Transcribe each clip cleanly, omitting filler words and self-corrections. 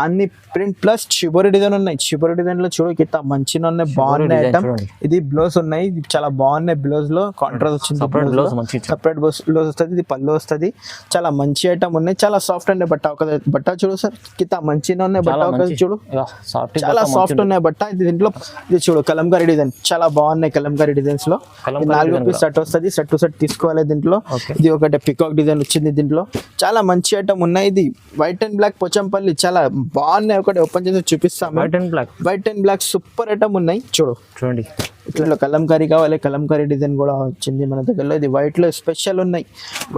అన్ని print plus shibori design ఉన్నాయి. Shibori design లో చూడు కింద మంచిగా ఉన్నాయి, బాగున్నాయి ఐటమ్. ఇది బ్లౌజ్ ఉన్నాయి, ఇది చాలా బాగున్నాయి. బ్లౌజ్ లో కాంట్రాస్ట్ వచ్చింది, సపరేట్ బ్లౌజ్ వస్తుంది. ఇది పళ్ళు వస్తుంది. చాలా మంచి ఐటమ్ ఉన్నాయి, చాలా సాఫ్ట్ ఉన్నాయి బట్ట. ఒక బట్ట చూడు సార్ కింద మంచిగా ఉన్నాయి బట్ట. ఒక చూడు చాలా సాఫ్ట్ ఉన్నాయి బట్ట. ఇది దీంట్లో ఇది చూడు కలంకారీ డిజైన్ చాలా బాగున్నాయి. కలంకారీ డిజైన్స్ లో 4 పీస్ సెట్ వస్తుంది. సెట్ టు సెట్ తీసుకోవాలి దీంట్లో. ఇది ఒకటి పికాక్ డిజైన్ వచ్చింది దీంట్లో. చాలా మంచి ఐటమ్ ఉన్నాయి. ఇది వైట్ అండ్ బ్లాక్ పోచంపల్లి చాలా బాగున్నాయి. ఒకటి ఓపెన్ చేసి చూపిస్తాం. White and black super item ఉన్నాయి చూడండి. ఇట్లా కలంకారీ కావాలి, కలంకారీ డిజైన్ కూడా వచ్చింది మన దగ్గరలో. ఇది వైట్ లో స్పెషల్ ఉన్నాయి,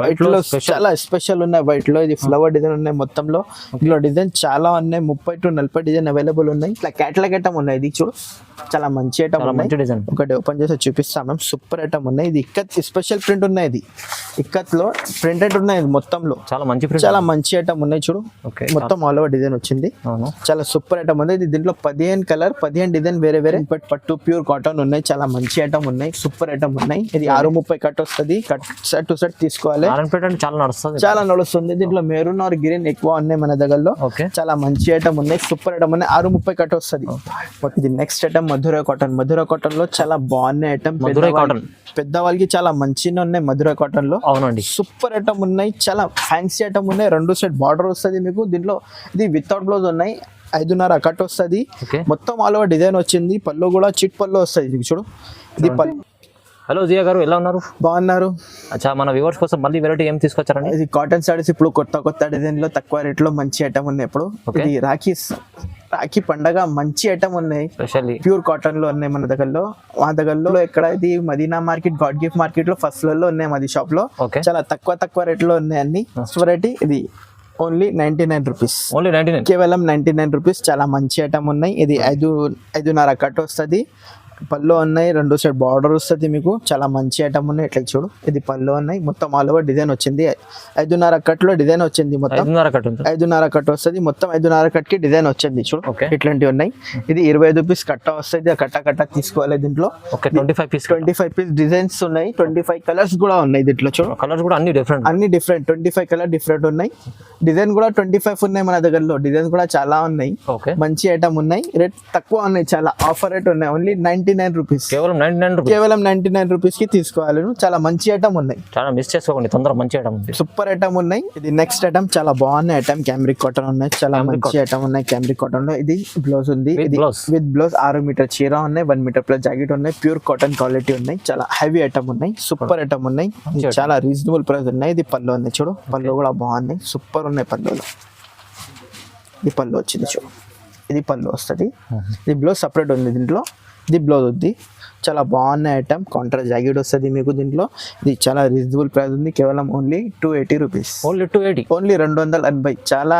వైట్ లో చాలా స్పెషల్ ఉన్నాయి. వైట్ లో ఇది ఫ్లవర్ డిజైన్ ఉన్నాయి మొత్తంలో. ఇందులో డిజైన్ చాలా ఉన్నాయి, 30 to 40 డిజైన్ అవైలబుల్ ఉన్నాయి. ఇట్లా క్యాటలాగ్ ఐటమ్ ఉన్నాయి. ఇది చూడు చాలా మంచి ఐటమ్ ఉన్నాయి. ఒకటి ఓపెన్ చేసి చూపిస్తాం మేము. సూపర్ ఐటమ్ ఉన్నాయి. ఇది ఇక్కత్ స్పెషల్ ప్రింట్ ఉన్నాయి. ఇది ఇక్కత్ లో ప్రింటెడ్ ఉన్నాయి మొత్తంలో. చాలా మంచి ఐటమ్ ఉన్నాయి చూడు. మొత్తం ఆల్ ఓవర్ డిజైన్ వచ్చింది. చాలా సూపర్ ఐటమ్ ఉంది. ఇది దీంట్లో 15 కలర్ 15 డిజైన్ వేరే వేరే. బట్ పట్టు ప్యూర్ కాటన్ ఉన్నాయి. చాలా మంచి ఐటమ్ ఉన్నాయి, సూపర్ ఐటమ్ ఉన్నాయి. ఇది 630 కట్ వస్తుంది. కట్ సెట్ టు సెట్ తీసుకోవాలి. చాలా నడుస్తుంది. దీంట్లో మెరూన్ ఆర్ గ్రీన్ ఎక్కువ ఉన్నాయి మన దగ్గరలో. చాలా మంచి ఐటమ్ ఉన్నాయి, సూపర్ ఐటమ్ ఉన్నాయి. 630 కట్ వస్తుంది. ఇది next item Madurai cotton. Madurai cotton లో చాలా బాగున్నాయి ఐటమ్. పెద్దవాళ్ళకి చాలా మంచిగా ఉన్నాయి మధురై కాటన్ లో. అవునండి, సూపర్ ఐటమ్ ఉన్నాయి. చాలా ఫ్యాన్సీ ఐటమ్ ఉన్నాయి. 2 సెట్ బార్డర్ వస్తుంది మీకు దీంట్లో. ఇది వితౌట్ బ్లౌజ్ ఉన్నాయి. 5.5 కట్ వస్తుంది. మొత్తం ఆల్ ఓవర్ డిజైన్ వచ్చింది. పళ్ళు కూడా చిట్ పళ్ళు వస్తుంది చూడు. ఇది పళ్ళు. హలో జియా గారు, ఎలా ఉన్నారు? బాగున్నారు. అచ్చా, మన వ్యూవర్స్ కోసం మళ్ళీ వెరైటీ ఏం తీసుకొచ్చారండి? ఇది కాటన్ సారీస్ ఇప్పుడు కొత్త డిజైన్ లో తక్కువ రేట్ లో మంచి ఐటమ్ ఉన్నాయి. ఇప్పుడు ఇది రాఖీ పండగ మంచి ఐటమ్ ఉన్నాయి. ప్యూర్ కాటన్ లో ఉన్నాయి మన దగ్గరలో. మా దగ్గరలో ఎక్కడ ఇది Madina market, god gift market లో ఫస్ట్ ఫ్లోర్ లో ఉన్నాయి మాది షాప్ లో. చాలా తక్కువ రేట్ లో ఉన్నాయి అన్ని వెరైటీ. ఇది ఓన్లీ 99 రూపీస్. కేవలం 99 రూపీస్. చాలా మంచి ఐటమ్ ఉన్నాయి. ఇది 5.5 కట్ వస్తుంది. పళ్ళు ఉన్నాయి. 2 సెట్ బార్డర్ వస్తుంది మీకు. చాలా మంచి ఐటమ్ ఉన్నాయి. ఇట్లా చూడు. ఇది పళ్ళు ఉన్నాయి. మొత్తం ఆల్ ఓవర్ డిజైన్ వచ్చింది. 5.5 కట్ లో డిజైన్ వచ్చింది. మొత్తం 5.5 కట్ వస్తుంది. మొత్తం 5.5 కట్ కి డిజైన్ వచ్చింది చూడు. ఇట్లాంటివి ఉన్నాయి. ఇది 25 రూపీస్ కట్ట వస్తుంది. కట్ట తీసుకోవాలి దీంట్లో. 25 పీస్ డిజైన్స్ ఉన్నాయి. 25 కలర్స్ కూడా ఉన్నాయి దీంట్లో చూడు. కలర్స్ కూడా అన్ని డిఫరెంట్ 25 కలర్ డిఫరెంట్ ఉన్నాయి. డిజైన్ కూడా 25 ఉన్నాయి మన దగ్గరలో. డిజైన్స్ కూడా చాలా ఉన్నాయి. మంచి ఐటమ్ ఉన్నాయి. రేట్ తక్కువ ఉన్నాయి. చాలా ఆఫర్ రేట్ ఉన్నాయి. Only 99 rupees. కేవలం 99 రూపీస్ కి తీసుకోవాలి. చాలా మంచి ఐటమ్ ఉన్నాయి. చాలా మిస్ చేసుకోండి, తొందర మంచి ఐటమ్ ఉంది. సూపర్ ఐటమ్ ఉన్నాయి. ఇది నెక్స్ట్ ఐటమ్ చాలా బాగున్నాయి ఐటమ్. క్యామ్రిక్ కాటన్ ఉన్నాయి. చాలా మంచి ఐటమ్ ఉన్నాయి క్యామ్రిక్ కాటన్ లో. ఇది బ్లౌజ్ ఉంది. ఇది విత్ బ్లౌజ్ 6 మీటర్ చీర ఉన్నాయి. 1 మీటర్ ప్లస్ జాకెట్ ఉన్నాయి. ప్యూర్ కాటన్ క్వాలిటీ ఉన్నాయి. చాలా హెవీ ఐటమ్ ఉన్నాయి. సూపర్ ఐటమ్ ఉన్నాయి. చాలా రీజనబుల్ ప్రైస్ ఉన్నాయి. ఇది పళ్ళు ఉన్నాయి చూడు. పళ్ళు కూడా బాగున్నాయి. సూపర్ ఉన్నాయి పళ్ళులో. ఇది పళ్ళు వచ్చింది చూడు. ఇది పళ్ళు వస్తుంది. ఇది బ్లౌజ్ సపరేట్ ఉంది దీంట్లో. ఇది బ్లౌజ్ ఉంది. చాలా బాగున్నాయి ఐటమ్. కాంట్రాస్ట్ జాకెట్ వస్తుంది మీకు దీంట్లో. ఇది చాలా రీజనబుల్ ప్రైస్ ఉంది. కేవలం ఓన్లీ 280 రూపీస్. ఓన్లీ 280. చాలా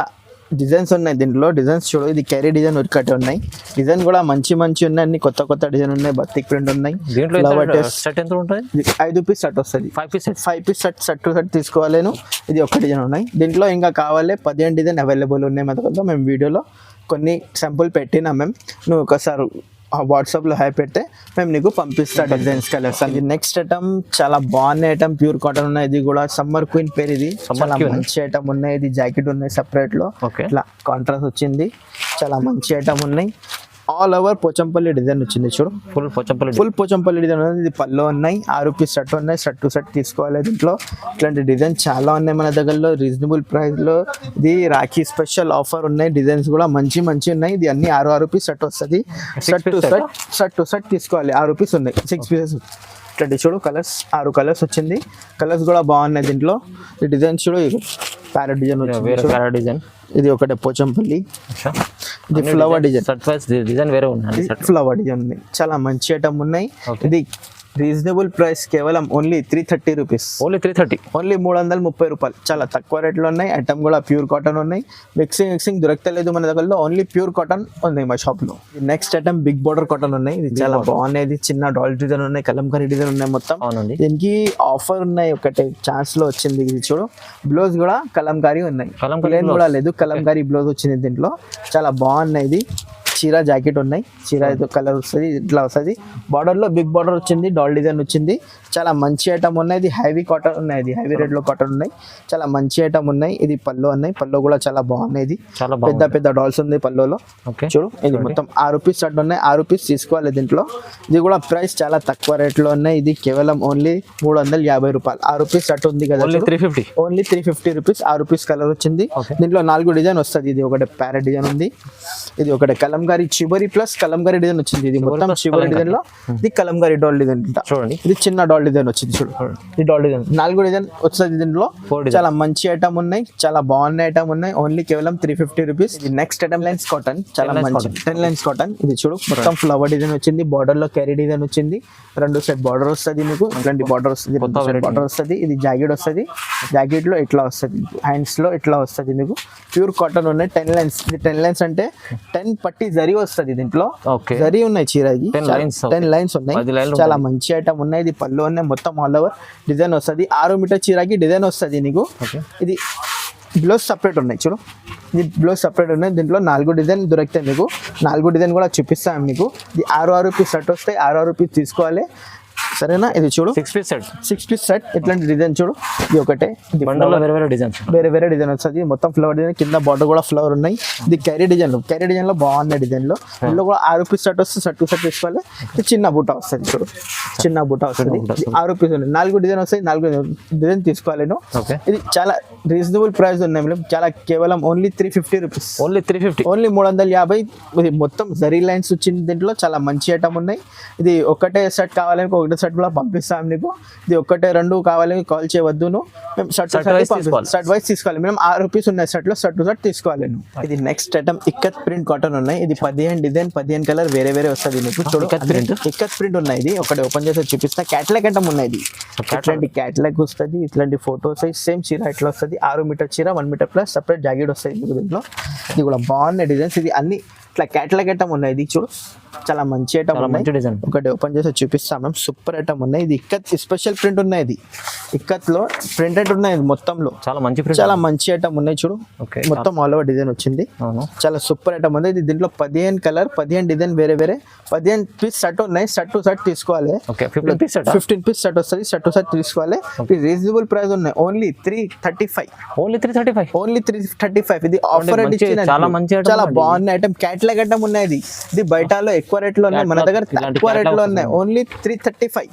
డిజైన్స్ ఉన్నాయి దీంట్లో. డిజైన్స్ చూడు. ఇది క్యారీ డిజైన్ ఉరికట్టే ఉన్నాయి. డిజైన్ కూడా మంచి ఉన్నాయి. అన్ని కొత్త డిజైన్ ఉన్నాయి. బతిక్ ప్రింట్ ఉన్నాయి. 5 పీస్ సెట్ వస్తుంది. 5 పీస్ సెట్ టు సెట్ తీసుకోవాలేను. ఇది ఒక డిజైన్ ఉన్నాయి దీంట్లో. ఇంకా కావాలి 15 డిజైన్ అవైలబుల్ ఉన్నాయి మా దగ్గర. మేము వీడియోలో కొన్ని శాంపుల్ పెట్టినా మేము. నువ్వు ఒకసారి వాట్సాప్లో హై పెడితే మేము నీకు పంపిస్తా డిజైన్స్ కలర్స్. ఇది నెక్స్ట్ ఐటమ్ చాలా బాగున్నాయి ఐటమ్. ప్యూర్ కాటన్ ఉన్నాయి. ఇది కూడా సమ్మర్ క్వీన్ పేరు. ఇది చాలా మంచి ఐటమ్ ఉన్నాయి. ఇది జాకెట్ ఉన్నాయి సపరేట్ లో. ఇట్లా కాంట్రాస్ట్ వచ్చింది. చాలా మంచి ఐటమ్ ఉన్నాయి. ఆల్ ఓవర్ పోచంపల్లి డిజైన్ వచ్చింది చూడు. ఫుల్ పోచంపల్లి డిజైన్ ఉంది. ఇది పళ్ళు ఉన్నాయి. 6 రూపీస్ సెట్ ఉన్నాయి. సెట్ టు సెట్ తీసుకోవాలి దీంట్లో. ఇట్లాంటి డిజైన్ చాలా ఉన్నాయి మన దగ్గరలో రీజనబుల్ ప్రైస్ లో. ఇది రాఖీ స్పెషల్ ఆఫర్ ఉన్నాయి. డిజైన్స్ కూడా మంచి ఉన్నాయి. ఇది అన్ని 6 రూపీస్ సెట్ వస్తుంది. సెట్ టు సెట్ తీసుకోవాలి. 6 రూపీస్ ఉన్నాయి. 6 పీసెస్. ఇట్లాంటి చూడు. కలర్స్ 6 కలర్స్ వచ్చింది. కలర్స్ కూడా బాగున్నాయి దీంట్లో. ఈ డిజైన్స్ చూడు. Parrot design. ఇది ఒకటే పోచంపల్లి. ఇది ఫ్లవర్ డిజైన్ వేరే ఉన్నాయి. ఫ్లవర్ డిజైన్ ఉన్నాయి. చాలా మంచి ఐటమ్ ఉన్నాయి. ఇది రీజనబుల్ ప్రైస్. కేవలం ఓన్లీ 330 రూపీస్. ఓన్లీ 330 రూపాయలు. చాలా తక్కువ రేట్లో ఉన్నాయి. ఐటమ్ కూడా ప్యూర్ కాటన్ ఉన్నాయి. మిక్సింగ్ దొరకలేదు మన దగ్గరలో. ఓన్లీ ప్యూర్ కాటన్ ఉన్నాయి మా షాప్ లో. Next item big border cotton ఉన్నాయి. ఇది చాలా బాగున్నాయి. ఇది చిన్న డాల్ డిజైన్ ఉన్నాయి. కలంకారీ డిజైన్ ఉన్నాయి మొత్తం. దీనికి ఆఫర్ ఉన్నాయి. ఒకటి ఛాన్స్ లో వచ్చింది. ఇది చూడు. బ్లౌజ్ కూడా కలంకారీ ఉన్నాయి. ప్లేన్ కూడా లేదు. కలంకారీ బ్లౌజ్ వచ్చింది దీంట్లో. చాలా బాగున్నాయి. ఇది చీర జాకెట్ ఉన్నాయి. చీర ఏదో కలర్ వస్తుంది, ఇట్లా వస్తుంది. బార్డర్ లో బిగ్ బార్డర్ వచ్చింది, డాల్ డిజైన్ వచ్చింది. చాలా మంచి ఐటమ్ ఉన్నాయి. ఇది హెవీ కాటన్ ఉన్నాయి, ఇది హెవీ రేట్ లో కాటన్ ఉన్నాయి. చాలా మంచి ఐటమ్ ఉన్నాయి. ఇది పల్లో ఉన్నాయి, పల్లో కూడా చాలా బాగున్నాయి. ఇది పెద్ద పెద్ద డాల్స్ ఉంది పల్లోలో. చూడు ఇది మొత్తం 6 రూపీస్ షర్ట్ ఉన్నాయి. 6 రూపీస్ తీసుకోవాలి దీంట్లో. ఇది కూడా ప్రైస్ చాలా తక్కువ రేట్ లో ఉన్నాయి. ఇది కేవలం ఓన్లీ 350 రూపాయలు. 6 రూపీస్ షర్ట్ ఉంది కదా, ఓన్లీ 350 రూపీస్. 6 రూపీస్ కలర్ వచ్చింది. దీంట్లో 4 డిజైన్ వస్తుంది. ఇది ఒకటి ప్యారెట్ డిజైన్ ఉంది, ఇది ఒకటి కలంకారీ చిబరి ప్లస్ కలంకారీ డిజైన్ వచ్చింది. ఇది మొత్తం చిబరి డిజైన్ లో, ఇది కలంకారీ డాల్ డిజైన్ చూడండి. ఇది చిన్న డాల్ డిజైన్ వచ్చింది చూడు, ఈ డాల్ డిజైన్ 4 డిజైన్ వస్తుంది దీంట్లో. చాలా మంచి ఐటమ్ ఉన్నాయి, చాలా బాగున్న ఐటమ్ ఉన్నాయి. ఓన్లీ కేవలం 350 రూపీస్. ఇది నెక్స్ట్ ఐటమ్ లైన్స్ కాటన్, చాలా మంచి 10 లైన్స్ కాటన్. ఇది చూడు మొత్తం ఫ్లవర్ డిజైన్ వచ్చింది, బార్డర్ లో క్యారీ డిజైన్ వచ్చింది. 2 సెట్ బార్డర్ వస్తుంది మీకు, ఇట్లాంటి బార్డర్ వస్తుంది, బార్డర్ వస్తుంది. ఇది జాకెట్ వస్తుంది, జాకెట్ లో ఇట్లా వస్తుంది, హ్యాండ్స్ లో ఇట్లా వస్తుంది మీకు. ప్యూర్ కాటన్ ఉన్నాయి. 10 లైన్స్. ఇది 10 లైన్స్ అంటే 10 పట్టి జరీ వస్తుంది దీంట్లో. జరీ ఉన్నాయి చీరకి, 10 లైన్స్ ఉన్నాయి. చాలా మంచి ఐటమ్ ఉన్నాయి. ఇది పళ్ళు ఉన్నాయి, మొత్తం ఆల్ ఓవర్ డిజైన్ వస్తుంది. 6 మీటర్ చీరకి డిజైన్ వస్తుంది నీకు. ఇది బ్లౌజ్ సపరేట్ ఉన్నాయి చూడు, ఇది బ్లౌజ్ సపరేట్ ఉన్నాయి. దీంట్లో 4 డిజైన్ దొరుకుతాయి మీకు. 4 డిజైన్ కూడా చూపిస్తాను మీకు. ఇది 6 రూపీస్ షర్ట్ వస్తాయి, 6 రూపీస్ తీసుకోవాలి, సరేనా. ఇది చూడు 6 పీస్ సెట్. ఇట్లాంటి డిజైన్ చూడు, ఇది ఒకటే. వేరే వేరే డిజైన్ వస్తుంది, మొత్తం ఫ్లవర్ డిజైన్. కింద బార్డర్ కూడా ఫ్లవర్ ఉన్నాయి. ఇది క్యారీ డిజైన్ లో బాగున్న డిజైన్ లో. ఇందులో కూడా 6 రూపీస్ షర్ట్ వస్తుంది, షర్ట్ టు షర్ట్ తీసుకోవాలి. ఇది చిన్న బుట్ట వస్తుంది చూడు, చిన్న బుట్ట వస్తుంది. 6 రూపీస్ ఉంది. 4 డిజైన్ వస్తాయి, 4 డిజైన్ తీసుకోవాలి. ఇది చాలా రీజనబుల్ ప్రైస్ ఉన్నాయి మేడం. చాలా కేవలం ఓన్లీ 350 రూపీస్. ఓన్లీ 350. ఇది మొత్తం జరీ లైన్స్ వచ్చింది దీంట్లో. చాలా మంచి ఐటమ్ ఉన్నాయి. ఇది ఒకటే సెట్ కావాలి, ఒకటే సెట్ కూడా పంపిస్తాం నీకు. ఇది ఒకటే 2 కావాలని కాల్ చేయవద్దు. మేము షర్ట్ వైస్ తీసుకోవాలి. మేము 6 రూపీస్ ఉన్నాయి సెట్ లో, షర్ట్ టు షర్ట్ తీసుకోవాలి. ఇది next item ikat print cotton ఉన్నాయి. ఇది 15 డిజైన్ 15 కలర్ వేరే వేరే వస్తుంది నీకు. చూడు ఇక్కత్ ప్రింట్ ఉన్నాయి. ఇది ఒకటి ఓపెన్ చేసి చూపిస్తా. క్యాటలాగ్ ఐటమ్ ఉన్నాయి. ఇది ఇట్లాంటి క్యాటలాగ్ వస్తుంది, ఇట్లాంటి ఫోటోస్ సేమ్ చీర ఇట్లా వస్తుంది. 6 మీటర్ చీర, 1 మీటర్ ప్లస్ సపరేట్ జాకెట్ వస్తుంది మీకు దీంట్లో. ఇది కూడా బాగున్నాయి డిజైన్స్. ఇది అన్ని ఇట్లా క్యాటలాగ్ ఐటమ్ ఉన్నాయి. ఇది చూడు చాలా మంచి ఐటమ్ ఉన్నాయి. ఒకటి ఓపెన్ చేసి చూపిస్తాం మేము. సూపర్ ఐటమ్ ఉన్నాయి. ఇది ఇక్కత్ స్పెషల్ ప్రింట్ ఉన్నాయి. ఇది ఇక్కత్ లో ప్రింటెడ్ ఉన్నాయి మొత్తంలో. చాలా మంచి ఐటమ్ ఉన్నాయి చూడు, మొత్తం ఆల్ ఓవర్ డిజైన్ వచ్చింది. చాలా సూపర్ ఐటమ్ ఉంది. ఇది దీంట్లో 15 కలర్ 15 డిజైన్ వేరే వేరే 15 పీస్ సెట్ ఉన్నాయి. సెట్ టు సెట్ తీసుకోవాలి. 15 పీస్ సెట్ వస్తుంది, సెట్ టు సెట్ తీసుకోవాలి. రీజనబుల్ ప్రైస్ ఉన్నాయి. ఓన్లీ 335. ఓన్లీ 335. ఇది ఆఫర్ చాలా బాగున్న ఐటమ్, క్యాటలాగ్ ఐటమ్ ఉన్నాయి. ఇది బయటలో ఎక్కువ రేట్ లో ఉన్నాయి, మన దగ్గర తక్కువ రేట్ లో ఉన్నాయి. ఓన్లీ 335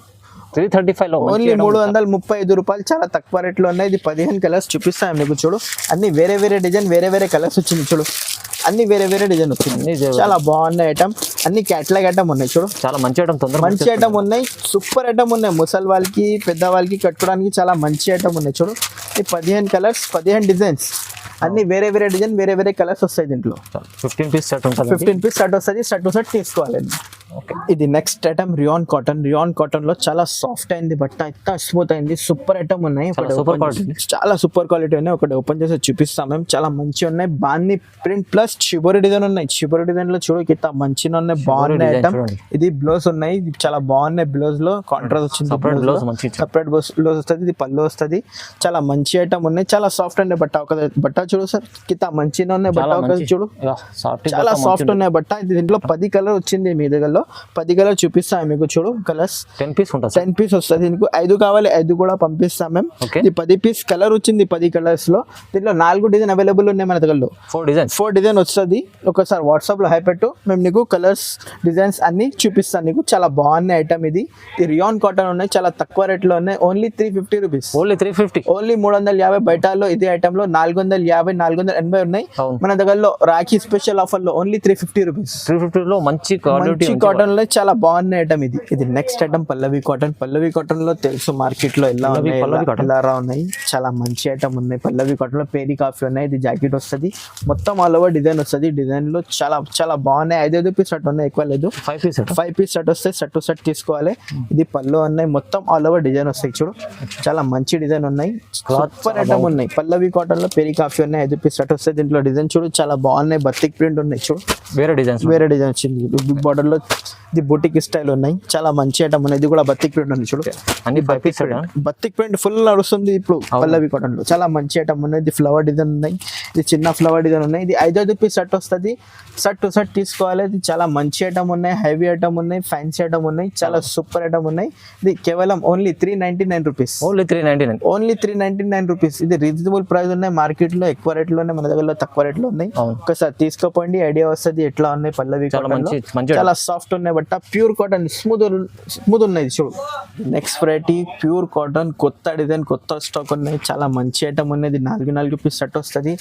లో, ఓన్లీ 335 రూపాయలు. చాలా తక్కువ రేట్ లో ఉన్నాయి. ఇది 15 కలర్స్ చూపిస్తాను మీకు. చూడు అన్ని వేరే వేరే డిజైన్, వేరే వేరే కలర్స్ వచ్చింది. చూడు అన్ని వేరే వేరే డిజైన్ వచ్చింది. చాలా బాగున్న ఐటమ్, అన్ని క్యాటలాగ్ ఐటమ్ ఉన్నాయి. చూడు చాలా మంచి ఐటమ్ ఉన్నాయి. సూపర్ ఐటమ్ ఉన్నాయి. ముసలి వాళ్ళకి పెద్ద వాళ్ళకి కట్టుకోవడానికి చాలా మంచి ఐటమ్ ఉన్నాయి. చూడు ఈ 15 కలర్స్ 15 డిజైన్స్, అన్ని వేరే వేరే డిజైన్, వేరే వేరే కలర్స్ వస్తాయి దీంట్లో. 15 పీస్ సెట్ వస్తుంది, సెట్ టు సెట్ తీసుకోవాలి. ఇది next item rayon cotton. Rayon cotton లో చాలా సాఫ్ట్ అయింది బట్ట, ఎంత స్మూత్ అయింది. సూపర్ ఐటమ్ ఉన్నాయి, చాలా సూపర్ క్వాలిటీ ఉన్నాయి. ఒకటి ఓపెన్ చేసి చూపిస్తాం మేము. చాలా మంచి ఉన్నాయి. బాన్ని ప్రింట్ ప్లస్ షిబోరి డిజైన్ ఉన్నాయి. షిబోరి డిజైన్ లో చూడు ఇంత మంచిగా ఉన్నాయి. బాగున్నాయి ఐటమ్. ఇది బ్లౌజ్ ఉన్నాయి, ఇది చాలా బాగున్నాయి. బ్లౌజ్ లో కాంట్రాస్ట్ వచ్చింది, సపరేట్ బ్లౌజ్ వస్తుంది. ఇది పళ్ళు వస్తుంది. చాలా మంచి ఐటమ్ ఉన్నాయి. చాలా సాఫ్ట్ ఉన్నాయి బట్ట. ఒక బట్ట చూడు సార్ కింద మంచిగా ఉన్నాయి బట్ట. ఒక చూడు చాలా సాఫ్ట్ ఉన్నాయి బట్ట. ఇది దీంట్లో 10 కలర్ వచ్చింది. మీ దగ్గరలో 10 కలర్ చూపిస్తాం మీకు. చూడు కలర్స్ 10 పీస్ వస్తుంది. దీనికి 5 కావాలి, 5 కూడా పంపిస్తాం మేము. ఇది 10 పీస్ కలర్ వచ్చింది, 10 కలర్స్ లో. దీంట్లో 4 డిజైన్ అవైలబుల్ ఉన్నాయి మన దగ్గరలో. 4 డిజైన్ వస్తుంది. ఒకసారి వాట్సాప్ లో హై పెట్టు, మేము నీకు కలర్స్ డిజైన్స్ అన్ని చూపిస్తాను నీకు. చాలా బాగున్నాయి ఐటమ్. ఇది రియాన్ కాటన్ ఉన్నాయి. చాలా తక్కువ రేట్ లో ఉన్నాయి. Only 350 rupees. ఓన్లీ 350. బయటలో ఇదే ఐటమ్ లో 450 480 ఉన్నాయి. మన దగ్గరలో రాఖీ స్పెషల్ ఆఫర్ లో ఓన్లీ 350 రూపీస్. 350 లో మంచి కాటన్ లో చాలా బాగున్న ఐటమ్. ఇది నెక్స్ట్ ఐటమ్ పల్లవి కాటన్. పల్లవి కాటన్ లో తెలుసు మార్కెట్ లో ఎలా ఉన్నాయి. చాలా మంచి ఐటమ్ ఉన్నాయి. పల్లవి కాటన్ లో పేరీ కాఫీ ఉన్నాయి. ఇది జాకెట్ వస్తుంది, మొత్తం ఆల్ ఓవర్ డిజైన్ వస్తుంది. డిజైన్ లో చాలా చాలా బాగున్నాయి. 5 పీస్ సెట్ ఉన్నాయి, ఎక్కువ లేదు. 5 పీస్ సెట్ వస్తాయి, సెట్ టు సెట్ తీసుకోవాలి. ఇది పళ్ళు ఉన్నాయి, మొత్తం ఆల్ ఓవర్ డిజైన్ వస్తాయి. చూడు చాలా మంచి డిజైన్ ఉన్నాయి. సూపర్ ఐటమ్ ఉన్నాయి. పల్లవి కాటన్ లో పేరీ కాఫీ ఉన్నాయి. 5 పీస్ సెట్ వస్తాయి. దీంట్లో డిజైన్ చూడు చాలా బాగున్నాయి. బతిక్ ప్రింట్ ఉన్నాయి. చూడు వేరే డిజైన్ వచ్చింది. బిగ్ బార్డర్ లో ఇది బూటిక్ స్టైల్ ఉన్నాయి, చాలా మంచి ఐటమ్ ఉన్నాయి. ఇది కూడా బతిక్ ప్రింట్ ఉంది చూడు, అన్ని 5 పీస్ బతిక్ ప్రింట్ ఫుల్ నడుస్తుంది ఇప్పుడు పల్లవి కాటన్ లో. చాలా మంచి ఐటమ్ ఉన్నాయి. ఇది ఫ్లవర్ డిజైన్ ఉన్నాయి, ఇది చిన్న ఫ్లవర్ డిజైన్ ఉన్నాయి. ఇది 5 పీస్ సెట్ వస్తుంది, సెట్ టు సెట్ తీసుకోవాలి. ఇది చాలా మంచి ఐటమ్ ఉన్నాయి, హెవీ ఐటమ్ ఉన్నాయి, ఫ్యాన్సీ ఐటమ్ ఉన్నాయి, చాలా సూపర్ ఐటమ్ ఉన్నాయి. ఇది కేవలం only 399 rupees, only 399, only 399 rupees. ఇది రీజనబుల్ ప్రైస్ ఉన్నాయి, మార్కెట్ లో ఎక్కువ రేట్ లోనే, మన దగ్గర తక్కువ రేట్ లో ఉన్నాయి. ఒకసారి తీసుకోపోండి, ఐడియా వస్తుంది ఎట్లా ఉన్నాయి పల్లవి కాటన్ లో. చాలా సాఫ్ట్ ఉన్నాయి బట్ట, ప్యూర్ కాటన్, స్మూత్ ఉన్నాయి చూడు. నెక్స్ట్ వెరైటీ ప్యూర్ కాటన్, కొత్త డిజైన్, కొత్త స్టాక్ ఉన్నాయి, చాలా మంచి ఐటమ్ ఉన్నది. 4 పీస్ సెట్ వస్తుంది.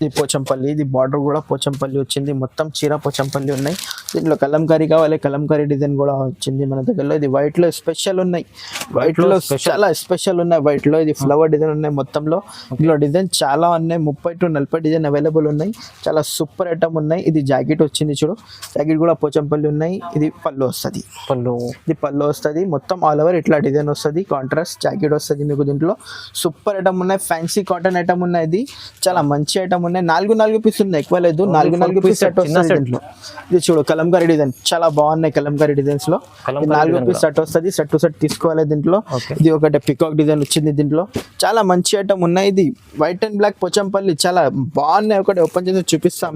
ఇది పోచంపల్లి, ఇది బార్డర్ కూడా పోచంపల్లి వచ్చింది, మొత్తం చీర పోచంపల్లి ఉన్నాయి. దీంట్లో కలంకారీ కావాలి, కలంకారీ డిజైన్ కూడా వచ్చింది మన దగ్గరలో. ఇది వైట్ లో స్పెషల్ ఉన్నాయి, వైట్ లో చాలా స్పెషల్ ఉన్నాయి వైట్ లో. ఇది ఫ్లవర్ డిజైన్ ఉన్నాయి మొత్తంలో. ఇందులో డిజైన్ చాలా ఉన్నాయి, 30 to 40 డిజైన్ అవైలబుల్ ఉన్నాయి. చాలా సూపర్ ఐటమ్ ఉన్నాయి. ఇది జాకెట్ వచ్చింది చూడు, జాకెట్ కూడా పోచంపల్లి ఉన్నాయి. ఇది పళ్ళు వస్తుంది, ఇది పళ్ళు వస్తుంది మొత్తం ఆల్ ఓవర్ ఇట్లా డిజైన్ వస్తుంది, కాంట్రాస్ట్ జాకెట్ వస్తుంది మీకు. దీంట్లో సూపర్ ఐటమ్ ఉన్నాయి, ఫ్యాన్సీ కాటన్ ఐటమ్ ఉన్నాయి. ఇది చాలా మంచి ఐటమ్ ఉన్నాయి. 4 పీస్ ఉన్నాయి, ఎక్కువ లేదు. 4 పీస్ సెట్ వస్తుంది దీంట్లో. ఇది చూడు కలంకారీ డిజైన్, చాలా బాగున్నాయి కలంకారీ డిజైన్స్ లో. 4 పీస్ సెట్ వస్తుంది, సెట్ టు సెట్ తీసుకోవాలి దీంట్లో. ఇది ఒకటి పికాక్ డిజైన్ వచ్చింది దీంట్లో. చాలా మంచి ఐటమ్ ఉన్నాయి. ఇది వైట్ అండ్ బ్లాక్ పోచంపల్లి, చాలా బాగున్నాయి. ఒకటి ఓపెన్ చేసి చూపిస్తాం.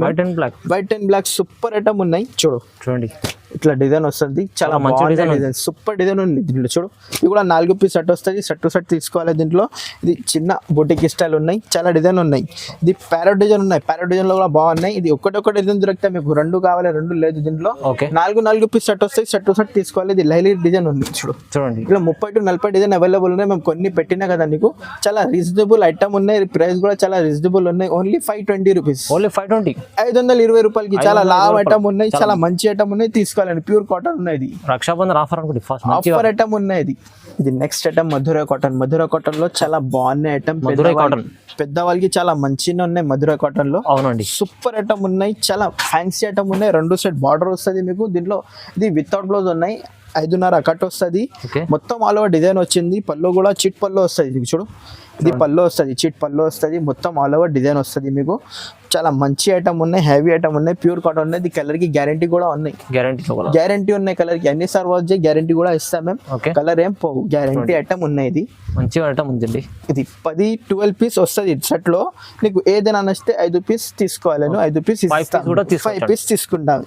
White and black super item ఉన్నాయి చూడండి. ఇట్లా డిజైన్ వస్తుంది, చాలా మంచి డిజైన్, సూపర్ డిజైన్ ఉంది దీంట్లో చూడు. ఇది కూడా 4 పీస్ సెట్ వస్తుంది, సెట్ టు సెట్ తీసుకోవాలి దీంట్లో. ఇది చిన్న బొటిక్ స్టైల్ ఉన్నాయి, చాలా డిజైన్ ఉన్నాయి. ఇది ప్యారెట్ డిజైన్ ఉన్నాయి, ప్యారెట్ డిజైన్ లో కూడా బాగున్నాయి. ఇది ఒకటి డిజైన్ దొరికితే మీకు 2 కావాలి, 2 లేదు దీంట్లో. 4 పీస్ సెట్ వస్తాయి, సెట్ టు సెట్ తీసుకోవాలి. ఇది లైలీ డిజైన్ ఉంది చూడండి. ఇలా 30 to 40 డిజైన్ అవైలబుల్ ఉన్నాయి. మేము కొన్ని పెట్టినా కదా నీకు, చాలా రీజనబుల్ ఐటమ్ ఉన్నాయి. ప్రైస్ కూడా చాలా రీజనబుల్ ఉన్నాయి. ఓన్లీ 520 రూపీస్, ఓన్లీ 520, 520 రూపాయలకి. చాలా లావ్ ఐటమ్ ఉన్నాయి, చాలా మంచి ఐటమ్ ఉన్నాయి, తీసుకోవాలి. ప్యూర్ కాటన్ ఉన్నది, రక్షాబంధన్ ఆఫర్ అనుకోండి, ఆఫర్ ఐటమ్ ఉన్నది. ఇది next item Madurai cotton. Madurai cotton లో చాలా బాగున్నాయి ఐటమ్, పెద్దవాళ్ళకి చాలా మంచిగా ఉన్నాయి మధురై కాటన్ లో. అవునండి, సూపర్ ఐటమ్ ఉన్నాయి, చాలా ఫ్యాన్సీ ఐటమ్ ఉన్నాయి. 2 సెట్ బార్డర్ వస్తుంది మీకు దీంట్లో. ఇది వితౌట్ బ్లౌజ్ ఉన్నాయి, 5.5 కట్ వస్తుంది మొత్తం. ఆల్ ఓవర్ డిజైన్ వచ్చింది. పళ్ళు కూడా చిట్ పళ్ళు వస్తుంది చూడు, ఇది పళ్ళు వస్తుంది, చిట్ పళ్ళు వస్తుంది మొత్తం. ఆల్ ఓవర్ డిజైన్ వస్తుంది మీకు. చాలా మంచి ఐటమ్ ఉన్నాయి, హెవీ ఐటమ్ ఉన్నాయి, ప్యూర్ కాటన్ ఉన్నాయి. ఇది కలర్ కి గ్యారంటీ కూడా ఉన్నాయి, గ్యారంటీ ఉన్నాయి కలర్ కి. అన్ని సార్ వచ్చి గ్యారంటీ కూడా ఇస్తాం మేము, కలర్ ఏం పోవు, గ్యారంటీ ఐటమ్ ఉన్నాయి. ఇది మంచి ఐటమ్ ఉంది. ఇది 10-12 పీస్ వస్తుంది సెట్ లో. నీకు ఏదైనా నచ్చితే 5 పీస్ తీసుకోవాలి, 5 పీస్ 5 పీస్ తీసుకుంటాను.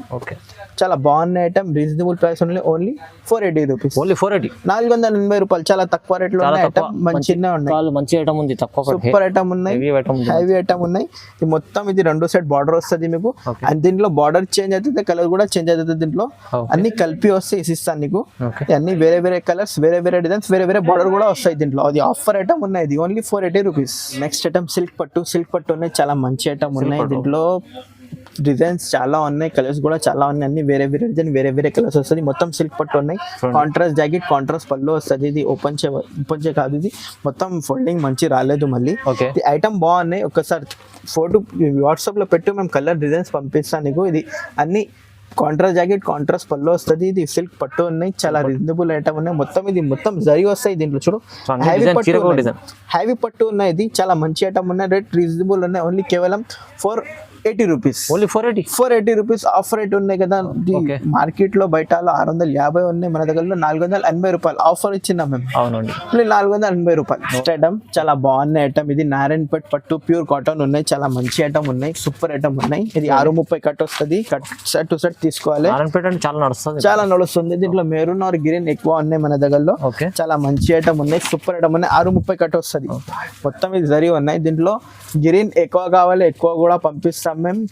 చాలా బాగున్న item, reasonable price only 480 rupees, only 480, 480 రూపాయలు. చాలా తక్కువ రేట్ లో ఐటమ్, మంచిగా ఉన్నాయి, మంచి ఐటమ్ ఉంది, తక్కువ సూపర్ ఐటమ్ ఉన్నాయి, హెవీ ఐటమ్ ఉన్నాయి. ఇది మొత్తం ఇది 2 సెట్ బార్డర్ వస్తుంది మీకు. అండ్ దీంట్లో బార్డర్ చేంజ్ అవుతుంది, కలర్ కూడా చేంజ్ అవుతుంది దీంట్లో. అన్ని కలిపి వస్తే ఇస్తాను నీకు. అన్ని వేరే వేరే కలర్స్, వేరే వేరే డిజైన్స్, వేరే వేరే బార్డర్ కూడా వస్తాయి దీంట్లో. అది ఆఫర్ ఐటమ్ ఉన్నాయి, ఇది only 480 rupees. Next item silk పట్టు. సిల్క్ పట్టు ఉన్నాయి, చాలా మంచి ఐటమ్ ఉన్నాయి దీంట్లో. డిజైన్స్ చాలా ఉన్నాయి, కలర్స్ కూడా చాలా ఉన్నాయి. అన్ని వేరే వేరే డిజైన్, వేరే వేరే కలర్స్ వస్తుంది. మొత్తం సిల్క్ పట్టు ఉన్నాయి. కాంట్రాస్ట్ జాకెట్, కాంట్రాస్ట్ పళ్ళు వస్తుంది. ఇది ఓపెన్ చే కాదు, ఇది మొత్తం ఫోల్డింగ్ మంచి రాలేదు మళ్ళీ. ఇది ఐటమ్ బాగున్నాయి. ఒకసారి ఫోటో వాట్సాప్ లో పెట్టు, మేము కలర్ డిజైన్స్ పంపిస్తాను నీకు. ఇది అన్ని కాంట్రాస్ట్ జాకెట్, కాంట్రాస్ట్ పళ్ళు వస్తుంది. ఇది సిల్క్ పట్టు ఉన్నాయి, చాలా రీజనబుల్ ఐటమ్ ఉన్నాయి. మొత్తం ఇది మొత్తం జరీ వస్తాయి దీంట్లో చూడు. హ్యావీ పట్టు ఉన్నాయి, ఇది చాలా మంచి ఐటమ్ ఉన్నాయి. రేట్ రీజనబుల్ ఉన్నాయి, ఓన్లీ కేవలం 480 rupees, only 480 rupees. Offer rate ఉన్నాయి కదా, మార్కెట్ లో బయట 650 ఉన్నాయి, మన దగ్గర 480 రూపాయలు ఆఫర్ ఇచ్చినాం మేము. అవునండి, 480 రూపాయలు. నెక్స్ట్ ఐటమ్ చాలా బాగున్న ఐటమ్, ఇది నారాయణపేట్ పట్టు ప్యూర్ కాటన్ ఉన్నాయి, చాలా మంచి ఐటమ్ ఉన్నాయి, సూపర్ ఐటమ్ ఉన్నాయి. ఇది 630 కట్ వస్తుంది, కట్ సెట్ టు సెట్ తీసుకోవాలి. చాలా నడుస్తుంది. దీంట్లో మెరూన్ ఆర్ గ్రీన్ ఎక్కువ ఉన్నాయి మన దగ్గరలో. చాలా మంచి ఐటమ్ ఉన్నాయి, సూపర్ ఐటమ్ ఉన్నాయి. 630 కట్ వస్తుంది మొత్తం. ఇది జరీ ఉన్నాయి. దీంట్లో గ్రీన్ ఎక్కువ కావాలి, ఎక్కువ కూడా పంపిస్తాం మేము.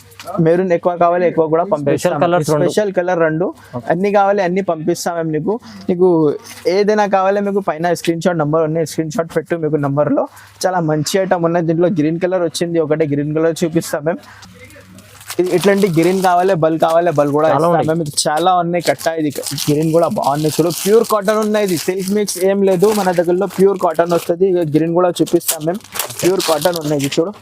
మెరూన్ ఎక్కువ కావాలి, ఎక్కువ కూడా పంపిస్తాం. స్పెషల్ కలర్ 2 అన్ని కావాలి, అన్ని పంపిస్తాం మేము నీకు. నీకు ఏదైనా కావాలి మీకు పైన స్క్రీన్ షాట్ నంబర్ ఉన్నాయి, స్క్రీన్ షాట్ పెట్టు మీకు నంబర్ లో. చాలా మంచి ఐటమ్ ఉన్నాయి. దీంట్లో గ్రీన్ కలర్ వచ్చింది, ఒకటే గ్రీన్ కలర్ చూపిస్తాం మేము. ఇట్లాంటి గ్రీన్ కావాలి, బల్ కావాలి, బల్ కూడా మేము. చాలా ఉన్నాయి కట్ట. ఇది గ్రీన్ కూడా బాగున్నాయి చూడు, ప్యూర్ కాటన్ ఉన్నాయి. ఇది సిల్క్ మిక్స్ ఏం లేదు మన దగ్గరలో, ప్యూర్ కాటన్ వస్తుంది. గ్రీన్ కూడా చూపిస్తాం మేము, ప్యూర్ కాటన్ ఉన్నాయి. ఇది చూడు,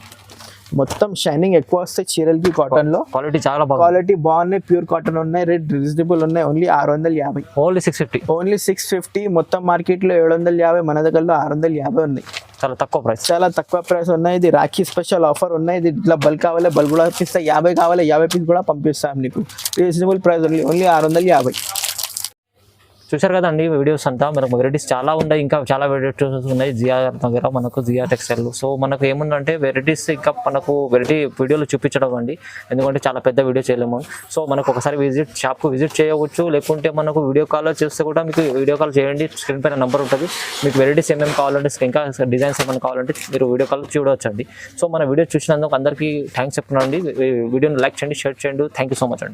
మొత్తం షైనింగ్ ఎక్కువ వస్తాయి చీరలకి కాటన్ లో. క్వాలిటీ చాలా బాగుంది. క్వాలిటీ బాగున్నాయి, ప్యూర్ కాటన్ ఉన్నాయి, రేట్ రీజనబుల్ ఉన్నాయి. ఓన్లీ 650. ఓన్లీ 650. ఓన్లీ 650. మొత్తం మార్కెట్ లో 750, మన దగ్గరలో 650 ఉన్నాయి. చాలా తక్కువ ప్రైస్. చాలా తక్కువ ప్రైస్ ఉన్నాయి. ఇది రాఖీ స్పెషల్ ఆఫర్ ఉన్నాయి. ఇది ఇట్లా బల్క్ కావాలి, బల్క్ కూడా పంపిస్తా. 50 కావాలి, 50 పీస్ కూడా పంపిస్తాం మీకు. Reasonable price only 650. చూశారు కదండి వీడియోస్ అంతా. మనకు వెరైటీస్ చాలా ఉన్నాయి, ఇంకా చాలా వెరైటీస్ ఉన్నాయి జియా దగ్గర, మనకు జియా టెక్స్టైల్. సో మనకు ఏముందంటే వెరైటీస్ ఇంకా మనకు వెరైటీ వీడియోలు చూపించడం అండి, ఎందుకంటే చాలా పెద్ద వీడియో చేయలేము. సో మనకు ఒకసారి షాప్కు విజిట్ చేయవచ్చు, లేకుంటే మనకు వీడియో కాల్ చేస్తే కూడా మీకు వీడియో కాల్ చేయండి. స్క్రీన్ పైన నెంబర్ ఉంటుంది. మీకు వెరైటీస్ ఏమేమి కావాలంటే, ఇంకా డిజైన్స్ ఏమైనా కావాలంటే మీరు వీడియో కాల్ చూడవచ్చు అండి. సో మన వీడియో చూసినందుకు అందరికీ థ్యాంక్స్ చెప్తున్నాను అండి. వీడియోని లైక్ చేయండి, షేర్ చేయండి. థ్యాంక్ యూ సో మచ్ అండి.